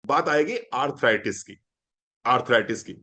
बात आएगी आर्थराइटिस की। आर्थराइटिस की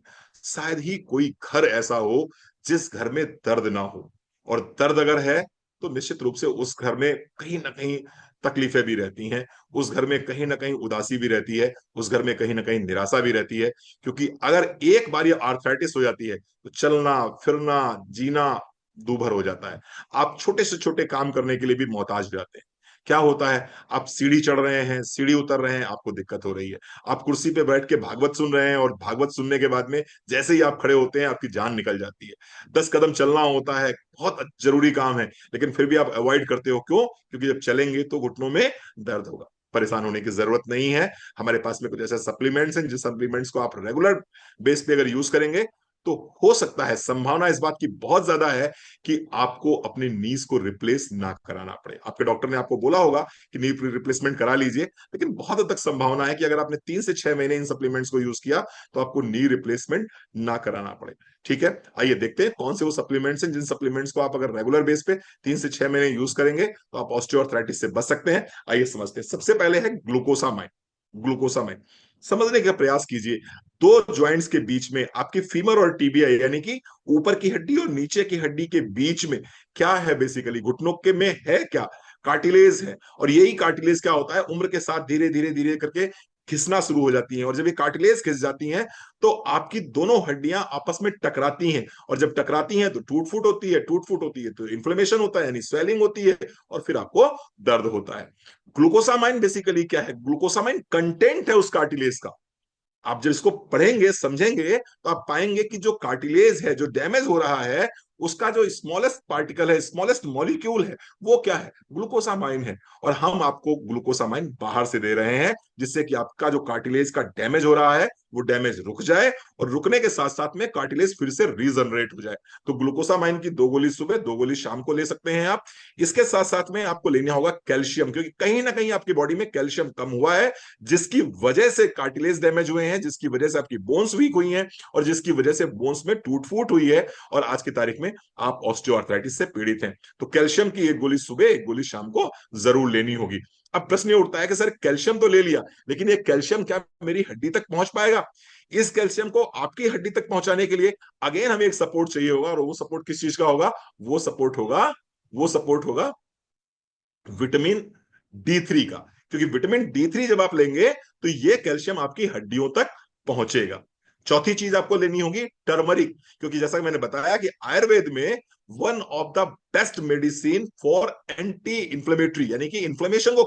शायद ही कोई घर ऐसा हो जिस घर में दर्द ना हो, और दर्द अगर है तो निश्चित रूप से उस घर में कहीं ना कहीं तकलीफें भी रहती हैं, उस घर में कहीं ना कहीं उदासी भी रहती है, उस घर में कहीं ना कहीं निराशा भी रहती है। क्योंकि अगर एक बार ये आर्थराइटिस हो जाती है तो चलना फिरना जीना दूभर हो जाता है। आप छोटे से छोटे काम करने के लिए भी मोहताज हो जाते हैं। क्या होता है, आप सीढ़ी चढ़ रहे हैं, सीढ़ी उतर रहे हैं, आपको दिक्कत हो रही है। आप कुर्सी पे बैठ के भागवत सुन रहे हैं और भागवत सुनने के बाद में जैसे ही आप खड़े होते हैं आपकी जान निकल जाती है। 10 कदम चलना होता है, बहुत जरूरी काम है, लेकिन फिर भी आप अवॉइड करते हो। क्यों? क्योंकि जब चलेंगे तो घुटनों में दर्द होगा। परेशान होने की जरूरत नहीं है। हमारे पास में कुछ ऐसे सप्लीमेंट्स हैं, जिन सप्लीमेंट्स को आप रेगुलर बेस पे अगर यूज करेंगे तो हो सकता है, संभावना इस बात की बहुत ज्यादा है कि आपको अपनी नीज को रिप्लेस ना कराना पड़े। आपके डॉक्टर ने आपको बोला होगा कि नी रिप्लेसमेंट करा लीजिए, लेकिन बहुत हद तक संभावना है कि अगर आपने 3 से 6 महीने इन सप्लीमेंट्स को यूज किया तो आपको नी रिप्लेसमेंट ना कराना पड़े। ठीक है, आइए देखते हैं कौन से वो सप्लीमेंट्स हैं जिन सप्लीमेंट्स को आप अगर रेगुलर बेस पे 3 से 6 महीने यूज करेंगे तो आप ऑस्टियोआर्थराइटिस से बच सकते हैं। आइए समझते हैं। सबसे पहले है ग्लूकोसामाइन। ग्लूकोसामाइन समझने का प्रयास कीजिए। दो ज्वाइंट्स के बीच में आपकी फीमर और टीबिया यानी कि ऊपर की हड्डी और नीचे की हड्डी के बीच में क्या है, बेसिकली घुटनों के में है क्या, कार्टिलेज है। और यही कार्टिलेज क्या होता है, उम्र के साथ धीरे धीरे धीरे करके घिसना शुरू हो जाती हैं, और जब ये कार्टिलेज घिस जाती हैं तो आपकी दोनों हड्डियां आपस में टकराती हैं, और जब टकराती हैं तो टूट फूट होती है, टूट फूट होती है तो इन्फ्लेमेशन होता है यानी स्वेलिंग होती है, और फिर आपको दर्द होता है। ग्लूकोसामाइन बेसिकली क्या है, ग्लूकोसामाइन कंटेंट है उस कार्टिलेज का। आप जब इसको पढ़ेंगे समझेंगे तो आप पाएंगे कि जो कार्टिलेज है, जो डैमेज हो रहा है, उसका जो स्मॉलेस्ट पार्टिकल है, स्मॉलेस्ट मॉलिक्यूल है, वो क्या है, ग्लूकोसामाइन है। और हम आपको ग्लूकोसामाइन बाहर से दे रहे हैं जिससे कि आपका जो कार्टिलेज का डैमेज हो रहा है वो डैमेज रुक जाए, और रुकने के साथ साथ में कार्टिलेज फिर से रीजनरेट हो जाए। तो ग्लूकोसामाइन की 2 गोली सुबह 2 गोली शाम को ले सकते हैं आप। इसके साथ साथ में आपको लेना होगा कैल्शियम, क्योंकि कहीं ना कहीं आपकी बॉडी में कैल्शियम कम हुआ है, जिसकी वजह से कार्टिलेज डैमेज हुए हैं, जिसकी वजह से आपकी बोन्स वीक हुई हैं, और जिसकी वजह से बोन्स में टूट फूट हुई है, और आज की तारीख में आप ऑस्टियोआर्थराइटिस से पीड़ित हैं। तो कैल्शियम की 1 गोली सुबह 1 गोली शाम को जरूर लेनी होगी। अब प्रश्न ये उठता है कि सर कैल्शियम तो ले लिया, लेकिन ये कैल्शियम क्या मेरी हड्डी तक पहुंच पाएगा? इस कैल्शियम को आपकी हड्डी तक पहुंचाने के लिए अगेन हमें एक सपोर्ट चाहिए होगा, और वो सपोर्ट किस चीज का होगा? वो सपोर्ट होगा विटामिन D3 का। क्योंकि विटामिन D3 जब आप लेंगे तो ये कैल्शियम आपकी हड्डियों तक पहुंचेगा। चौथी चीज आपको लेनी होगी टर्मरिक, क्योंकि जैसा कि मैंने बताया कि आयुर्वेद में one of the best medicine for anti inflammatory यानी कि इंफ्लेमेशन को